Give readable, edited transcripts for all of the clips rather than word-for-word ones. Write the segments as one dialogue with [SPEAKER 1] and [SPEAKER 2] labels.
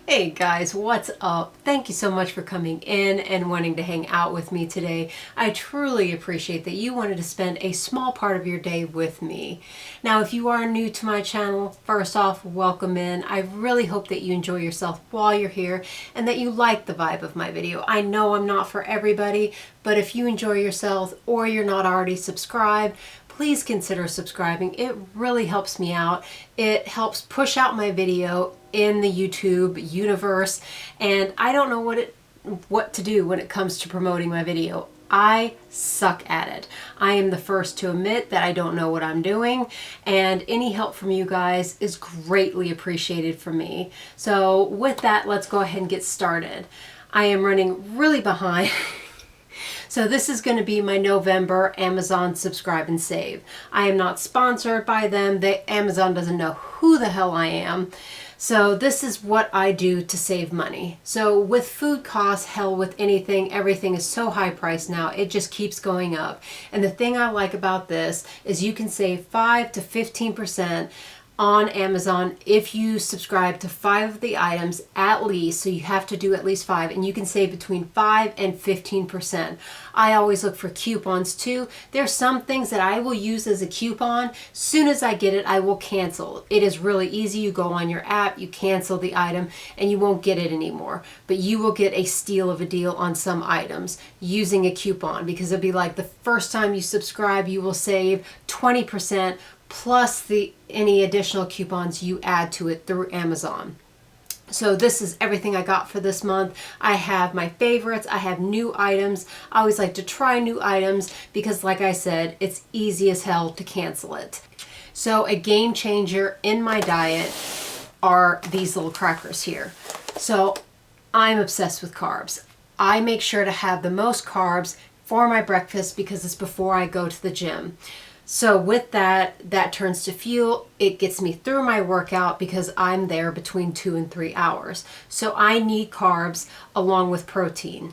[SPEAKER 1] Hey guys, what's up? Thank you so much for coming in and wanting to hang out with me today. I truly appreciate that you wanted to spend a small part of your day with me. Now, if you are new to my channel, first off, welcome in. I really hope that you enjoy yourself while you're here and that you like the vibe of my video. I know I'm not for everybody, but if you enjoy yourself or you're not already subscribed, please consider subscribing. It really helps me out. It helps push out my video in the YouTube universe, and I don't know what to do when it comes to promoting my video. I suck at it. I am the first to admit that I don't know what I'm doing, and any help from you guys is greatly appreciated for me. So with that, let's go ahead and get started. I am running really behind. So this is going to be my November Amazon Subscribe and Save. I am not sponsored by them. Amazon doesn't know who the hell I am. So this is what I do to save money. So with food costs, hell with anything, everything is so high priced now. It just keeps going up. And the thing I like about this is you can save 5 to 15% on Amazon if you subscribe to 5 of the items at least. So you have to do at least 5, and you can save between 5 and 15%. I always look for coupons too. There's some things that I will use as a coupon. Soon as I get it, I will cancel. It is really easy. You go on your app, you cancel the item, and you won't get it anymore. But you will get a steal of a deal on some items using a coupon, because it'll be like the first time you subscribe, you will save 20% plus any additional coupons you add to it through Amazon. So this is everything I got for this month. I have my favorites. I have new items. I always like to try new items because, like I said, it's easy as hell to cancel it. So a game changer in my diet are these little crackers here. So I'm obsessed with carbs. I make sure to have the most carbs for my breakfast because it's before I go to the gym. So with that turns to fuel. It gets me through my workout because I'm there between 2 and 3 hours. So I need carbs along with protein.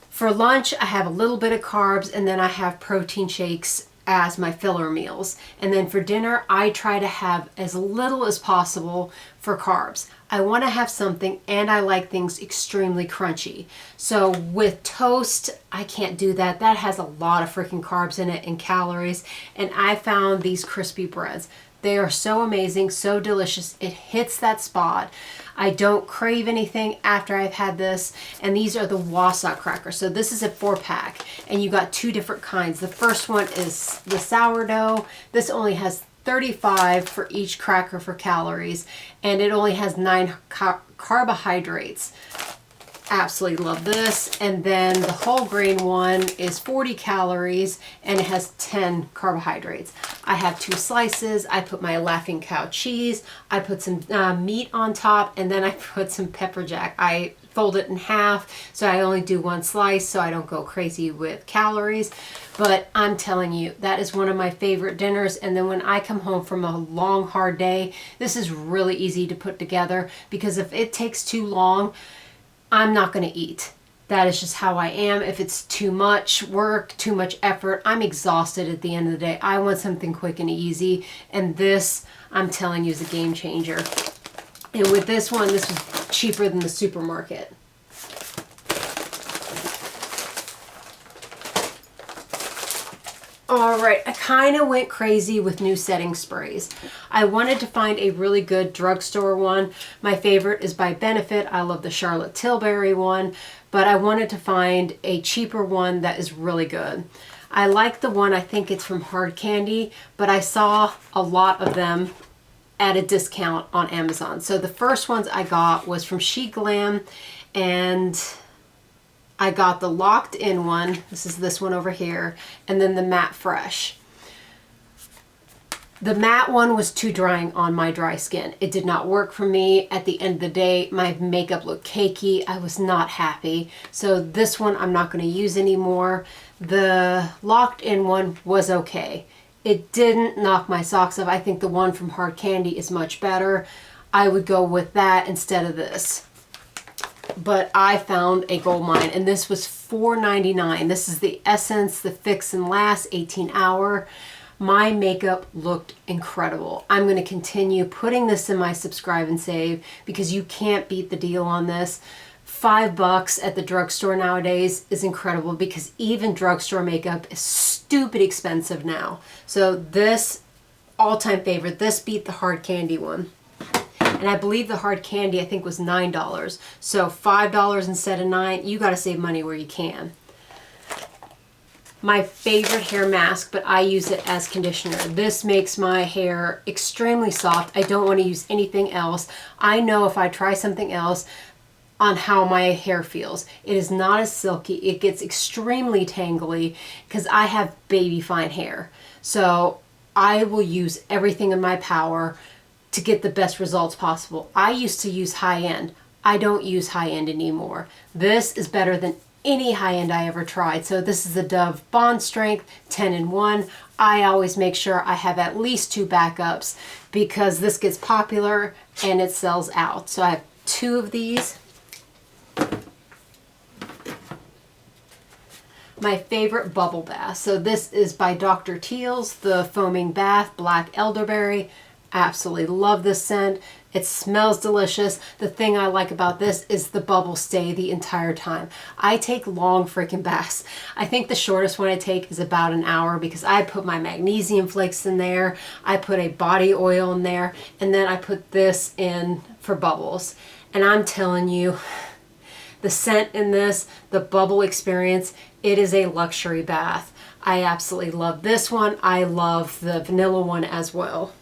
[SPEAKER 1] For lunch, I have a little bit of carbs, and then I have protein shakes as my filler meals. And then for dinner, I try to have as little as possible for carbs. I want to have something, and I like things extremely crunchy. So with toast, I can't do that. That has a lot of freaking carbs in it and calories. And I found these crispy breads. They are so amazing, so delicious. It hits that spot. I don't crave anything after I've had this. And these are the Wausau crackers. So this is a 4-pack, and you got 2 different kinds. The first one is the sourdough. This only has 35 for each cracker for calories, and it only has 9 carbohydrates. Absolutely love this. And then the whole grain one is 40 calories and it has 10 carbohydrates. I have 2 slices. I put my Laughing Cow cheese. I put some meat on top, and then I put some pepper jack. I fold it in half, so I only do 1 slice so I don't go crazy with calories. But I'm telling you, that is one of my favorite dinners. And then when I come home from a long, hard day, this is really easy to put together, because if it takes too long, I'm not going to eat. That is just how I am. If it's too much work, too much effort, I'm exhausted at the end of the day. I want something quick and easy. And this, I'm telling you, is a game changer. And with this one, this was cheaper than the supermarket. All right, I kind of went crazy with new setting sprays. I wanted to find a really good drugstore one. My favorite is by Benefit. I love the Charlotte Tilbury one, but I wanted to find a cheaper one that is really good. I like the one, I think it's from Hard Candy, but I saw a lot of them at a discount on Amazon. So the first ones I got was from SheGlam, and I got the Locked In one. This is this one over here. And then the Matte Fresh. The matte one was too drying on my dry skin. It did not work for me. At the end of the day, my makeup looked cakey. I was not happy. So this one I'm not going to use anymore. The Locked In one was okay. It didn't knock my socks off. I think the one from Hard Candy is much better. I would go with that instead of this. But I found a gold mine, and this was $4.99. This is the Essence, the Fix and Last 18 hour. my makeup looked incredible. I'm going to continue putting this in my subscribe and save because you can't beat the deal on this. $5 at the drugstore nowadays is incredible because even drugstore makeup is stupid expensive now. So this, all-time favorite, this beat the hard candy one. And I believe the hard candy I think was $9. So $5 instead of $9, you got to save money where you can. My favorite hair mask, but I use it as conditioner. This makes my hair extremely soft. I don't want to use anything else. I know if I try something else on how my hair feels. It is not as silky. It gets extremely tangly because I have baby fine hair. So I will use everything in my power to get the best results possible. I used to use high-end. I don't use high-end anymore. This is better than any high-end I ever tried. So this is the Dove Bond Strength 10-in-1. I always make sure I have at least 2 backups because this gets popular and it sells out. So I have 2 of these. My favorite bubble bath. So this is by Dr. Teal's, the Foaming Bath Black Elderberry. Absolutely love this scent. It smells delicious. The thing I like about this is the bubbles stay the entire time. I take long freaking baths. I think the shortest one I take is about an hour because I put my magnesium flakes in there. I put a body oil in there, and then I put this in for bubbles. And I'm telling you, the scent in this, the bubble experience, it is a luxury bath. I absolutely love this one. I love the vanilla one as well.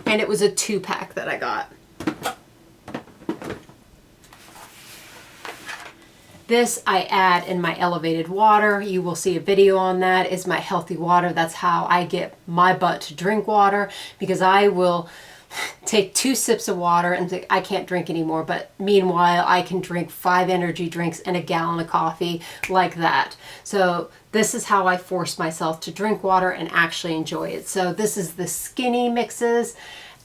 [SPEAKER 1] And it was a 2-pack that I got. This I add in my elevated water. You will see a video on that. It's my healthy water. That's how I get my butt to drink water because I will take 2 sips of water and think I can't drink anymore, but meanwhile I can drink 5 energy drinks and a gallon of coffee like that. So this is how I force myself to drink water and actually enjoy it. So this is the Skinny Mixes.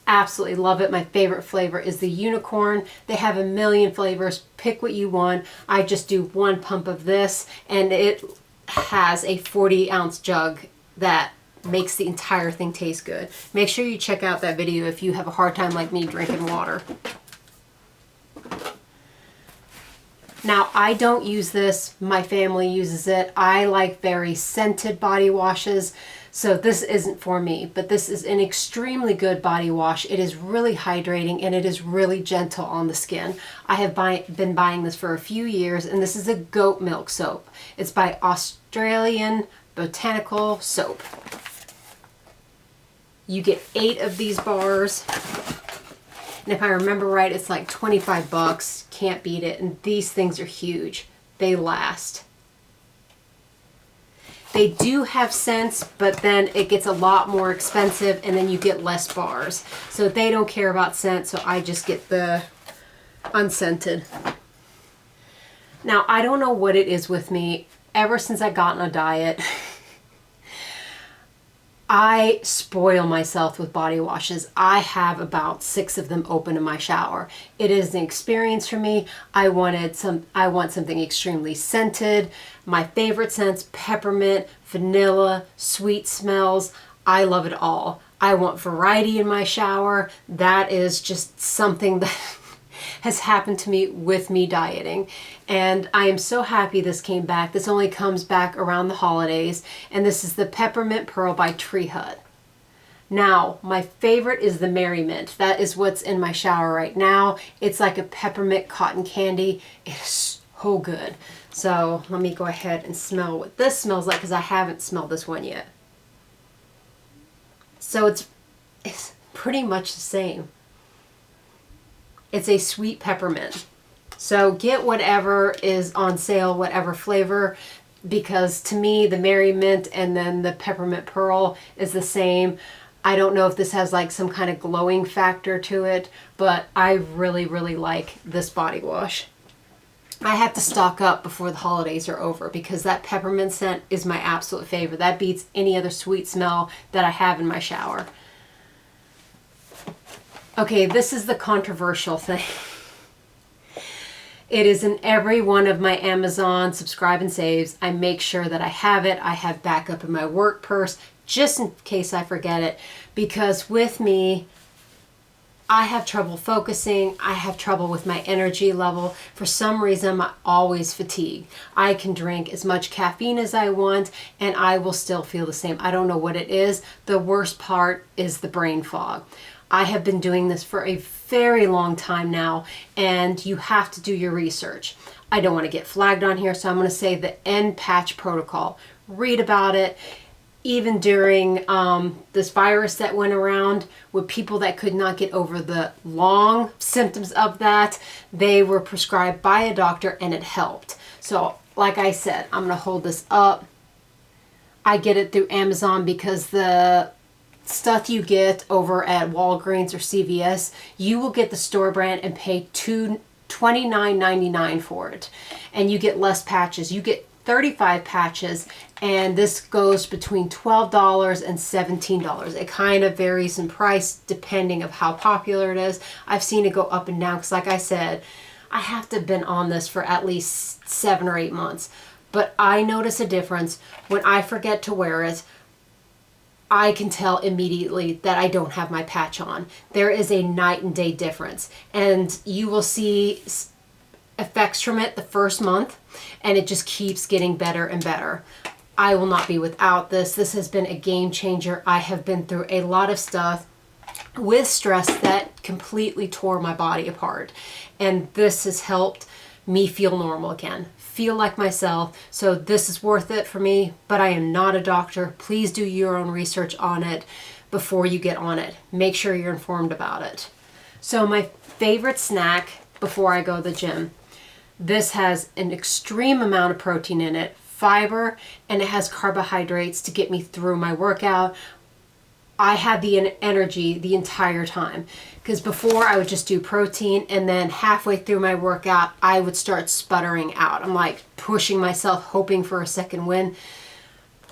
[SPEAKER 1] Absolutely love it. My favorite flavor is the unicorn. They have a million flavors. Pick what you want. I just do 1 pump of this, and it has a 40-ounce jug that makes the entire thing taste good. Make sure you check out that video if you have a hard time like me drinking water. Now, I don't use this. My family uses it. I like very scented body washes, so this isn't for me, but this is an extremely good body wash. It is really hydrating and it is really gentle on the skin. I have been buying this for a few years, and this is a goat milk soap. It's by Australian Botanical Soap. You get 8 of these bars, and if I remember right, it's like $25. Can't beat it. And these things are huge. They last. They do have scents, but then it gets a lot more expensive, and then you get less bars. So they don't care about scent, so I just get the unscented. Now, I don't know what it is with me. Ever since I got on a diet, I spoil myself with body washes. I have about 6 of them open in my shower. It is an experience for me. I want something extremely scented. My favorite scents: peppermint, vanilla, sweet smells. I love it all. I want variety in my shower. That is just something that has happened to me with me dieting, and I am so happy this came back. This only comes back around the holidays, and this is the Peppermint Pearl by Tree Hut. Now, my favorite is the Merry Mint. That is what's in my shower right now. It's like a peppermint cotton candy. It is so good. So let me go ahead and smell what this smells like because I haven't smelled this one yet. So it's pretty much the same. It's a sweet peppermint. So get whatever is on sale, whatever flavor, because to me the Merry Mint and then the Peppermint Pearl is the same. I don't know if this has like some kind of glowing factor to it, but I really, really like this body wash. I have to stock up before the holidays are over because that peppermint scent is my absolute favorite. That beats any other sweet smell that I have in my shower. Okay, this is the controversial thing. It is in every one of my Amazon subscribe and saves. I make sure that I have it. I have backup in my work purse just in case I forget it, because with me, I have trouble focusing. I have trouble with my energy level. For some reason, I'm always fatigued. I can drink as much caffeine as I want and I will still feel the same. I don't know what it is. The worst part is the brain fog. I have been doing this for a very long time now, and you have to do your research. I don't want to get flagged on here, so I'm going to say the N-patch protocol. Read about it. Even during this virus that went around with people that could not get over the long symptoms of that, they were prescribed by a doctor and it helped. So like I said, I'm going to hold this up. I get it through Amazon because the stuff you get over at Walgreens or CVS, you will get the store brand and pay $29.99 for it. And you get less patches. You get 35 patches, and this goes between $12 and $17. It kind of varies in price depending of how popular it is. I've seen it go up and down because like I said, I have to have been on this for at least 7 or 8 months. But I notice a difference when I forget to wear it. I can tell immediately that I don't have my patch on. There is a night and day difference, and you will see effects from it the first month, and it just keeps getting better and better. I will not be without this. This has been a game changer. I have been through a lot of stuff with stress that completely tore my body apart, and this has helped me feel normal again, feel like myself. So this is worth it for me, but I am not a doctor. Please do your own research on it before you get on it. Make sure you're informed about it. So my favorite snack before I go to the gym. This has an extreme amount of protein in it, fiber, and it has carbohydrates to get me through my workout. I had the energy the entire time, because before I would just do protein and then halfway through my workout, I would start sputtering out. I'm like pushing myself, hoping for a second win.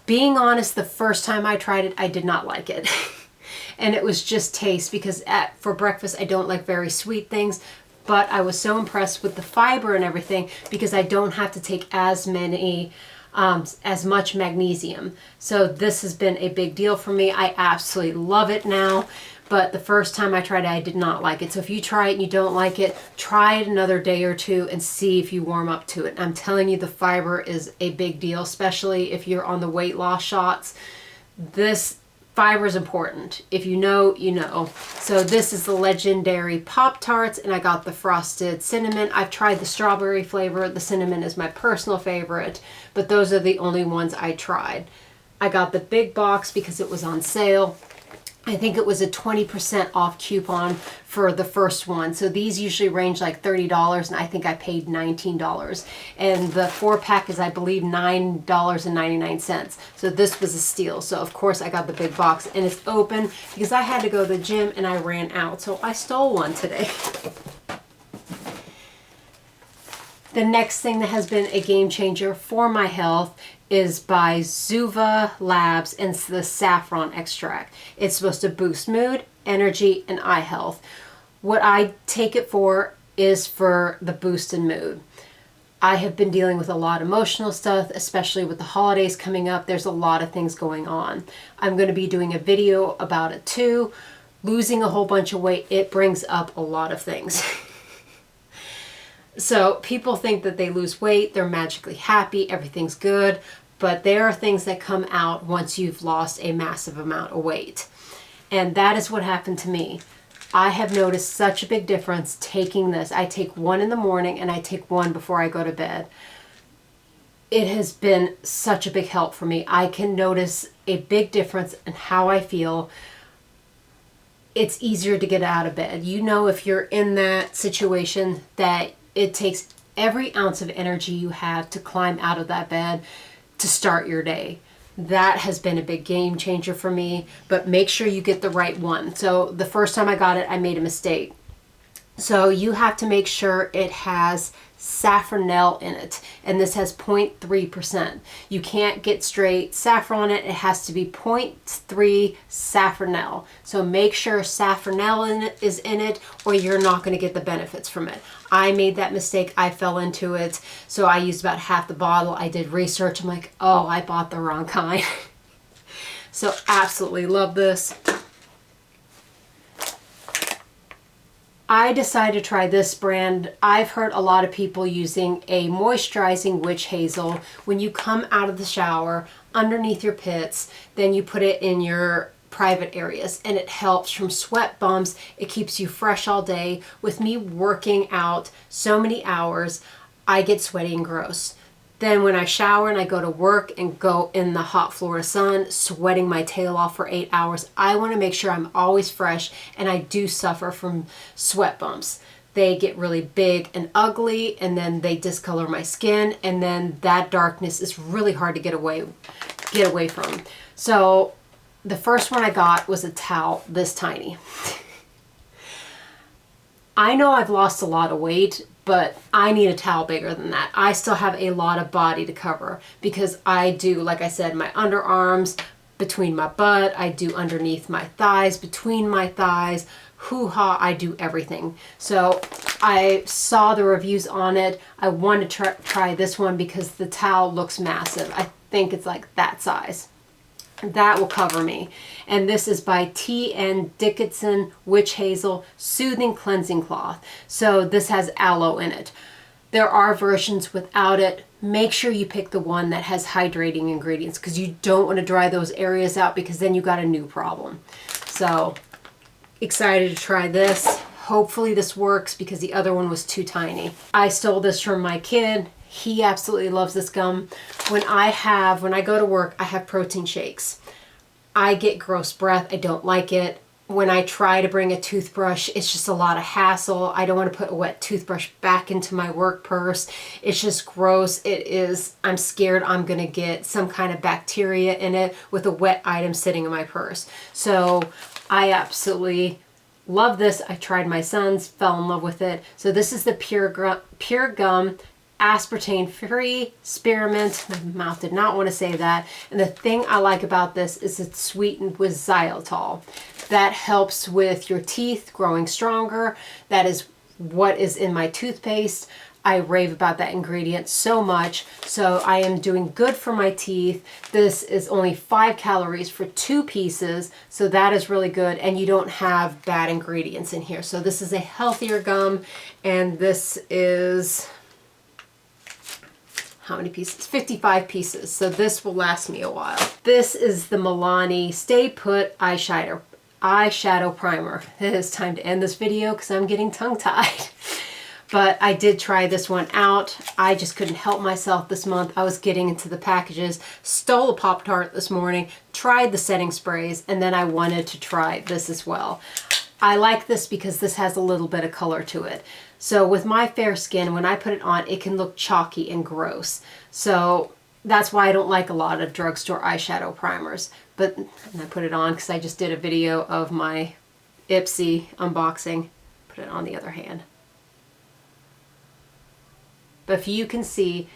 [SPEAKER 1] Being honest, the first time I tried it, I did not like it. And it was just taste, because for breakfast, I don't like very sweet things. But I was so impressed with the fiber and everything because I don't have to take as much magnesium. So this has been a big deal for me. I absolutely love it now. But the first time I tried it, I did not like it. So if you try it and you don't like it, try it another day or two and see if you warm up to it. I'm telling you, the fiber is a big deal, especially if you're on the weight loss shots. This fiber is important. If you know, you know. So this is the legendary Pop-Tarts, and I got the frosted cinnamon. I've tried the strawberry flavor. The cinnamon is my personal favorite, but those are the only ones I tried. I got the big box because it was on sale. I think it was a 20% off coupon for the first one. So these usually range like $30, and I think I paid $19. And the 4-pack is, I believe, $9.99. So this was a steal. So of course I got the big box, and it's open because I had to go to the gym and I ran out. So I stole one today. The next thing that has been a game changer for my health is by Zuva Labs, and it's the saffron extract. It's supposed to boost mood, energy, and eye health. What I take it for is for the boost in mood. I have been dealing with a lot of emotional stuff, especially with the holidays coming up. There's a lot of things going on. I'm going to be doing a video about it too. Losing a whole bunch of weight, it brings up a lot of things. So people think that they lose weight, they're magically happy, everything's good, but there are things that come out once you've lost a massive amount of weight. And that is what happened to me. I have noticed such a big difference taking this. I take one in the morning and I take one before I go to bed. It has been such a big help for me. I can notice a big difference in how I feel. It's easier to get out of bed. You know, if you're in that situation that it takes every ounce of energy you have to climb out of that bed to start your day. That has been a big game changer for me, but make sure you get the right one. So the first time I got it, I made a mistake. So you have to make sure it has Saffronel in it, and this has 0.3%. You can't get straight saffron on it. It has to be 0.3 saffronel. So make sure saffronel is in it, or you're not going to get the benefits from it. I made that mistake. I fell into it. So I used about half the bottle. I did research. I'm like, oh, I bought the wrong kind. So absolutely love this. I decided to try this brand. I've heard a lot of people using a moisturizing witch hazel. When you come out of the shower, underneath your pits, then you put it in your private areas, and it helps from sweat bumps. It keeps you fresh all day. With me working out so many hours, I get sweaty and gross. Then when I shower and I go to work and go in the hot Florida sun, sweating my tail off for 8 hours, I want to make sure I'm always fresh, and I do suffer from sweat bumps. They get really big and ugly, and then they discolor my skin, and then that darkness is really hard to get away from. So the first one I got was a towel this tiny. I know I've lost a lot of weight, but I need a towel bigger than that. I still have a lot of body to cover because I do, like I said, my underarms, between my butt, I do underneath my thighs, between my thighs, hoo-ha, I do everything. So I saw the reviews on it. I wanted to try this one because the towel looks massive. I think it's like that size. That will cover me. And this is by T.N. Dickinson Witch Hazel Soothing Cleansing Cloth. So this has aloe in it. There are versions without it. Make sure you pick the one that has hydrating ingredients because you don't want to dry those areas out because then you got a new problem. So excited to try this. Hopefully this works because the other one was too tiny. I stole this from my kid. He absolutely loves this gum. When I go to work, I have protein shakes. I get gross breath. I don't like it. When I try to bring a toothbrush, it's just a lot of hassle. I don't want to put a wet toothbrush back into my work purse. It's just gross. I'm scared I'm going to get some kind of bacteria in it with a wet item sitting in my purse. So I absolutely love this. I tried my son's, fell in love with it. So this is the Pure Gum aspartame-free spearmint. My mouth did not want to say that. And the thing I like about this is it's sweetened with xylitol. That helps with your teeth growing stronger. That is what is in my toothpaste. I rave about that ingredient so much. So I am doing good for my teeth. This is only 5 calories for 2 pieces. So that is really good. And you don't have bad ingredients in here. So this is a healthier gum. And this is, how many pieces? 55 pieces. So this will last me a while. This is the Milani Stay Put eyeshadow primer. It is time to end this video because I'm getting tongue-tied. But I did try this one out. I just couldn't help myself this month. I was getting into the packages, stole a Pop-Tart this morning, tried the setting sprays, and then I wanted to try this as well. I like this because this has a little bit of color to it. So with my fair skin, when I put it on, it can look chalky and gross. So that's why I don't like a lot of drugstore eyeshadow primers. But I put it on because I just did a video of my Ipsy unboxing. Put it on the other hand. But if you can see,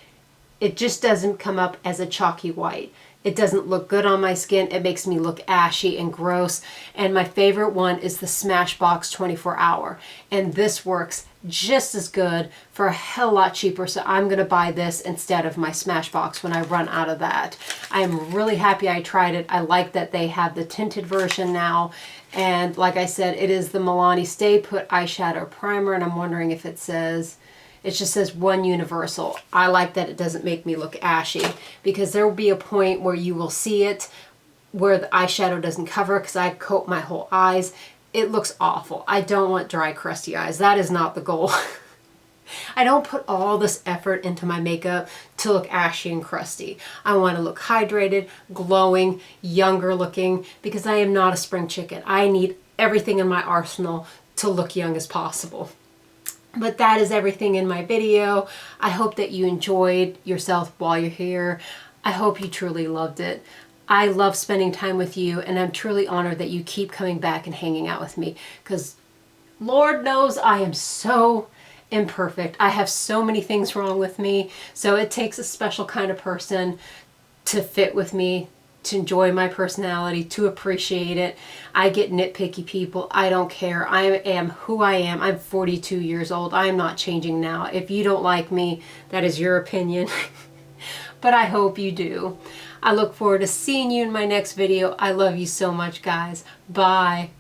[SPEAKER 1] it just doesn't come up as a chalky white. It doesn't look good on my skin. It makes me look ashy and gross. And my favorite one is the Smashbox 24 Hour. And this works just as good for a hell lot cheaper. So I'm going to buy this instead of my Smashbox when I run out of that. I am really happy I tried it. I like that they have the tinted version now. And like I said, it is the Milani Stay Put eyeshadow primer. And I'm wondering if it says... It just says one universal. I like that it doesn't make me look ashy because there will be a point where you will see it where the eyeshadow doesn't cover because I coat my whole eyes. It looks awful. I don't want dry, crusty eyes. That is not the goal. I don't put all this effort into my makeup to look ashy and crusty. I want to look hydrated, glowing, younger looking because I am not a spring chicken. I need everything in my arsenal to look young as possible. But that is everything in my video. I hope that you enjoyed yourself while you're here. I hope you truly loved it. I love spending time with you, and I'm truly honored that you keep coming back and hanging out with me because Lord knows I am so imperfect. I have so many things wrong with me, so it takes a special kind of person to fit with me, to enjoy my personality, to appreciate it. I get nitpicky people. I don't care. I am who I am. I'm 42 years old. I am not changing now. If you don't like me, that is your opinion. But I hope you do. I look forward to seeing you in my next video. I love you so much, guys. Bye.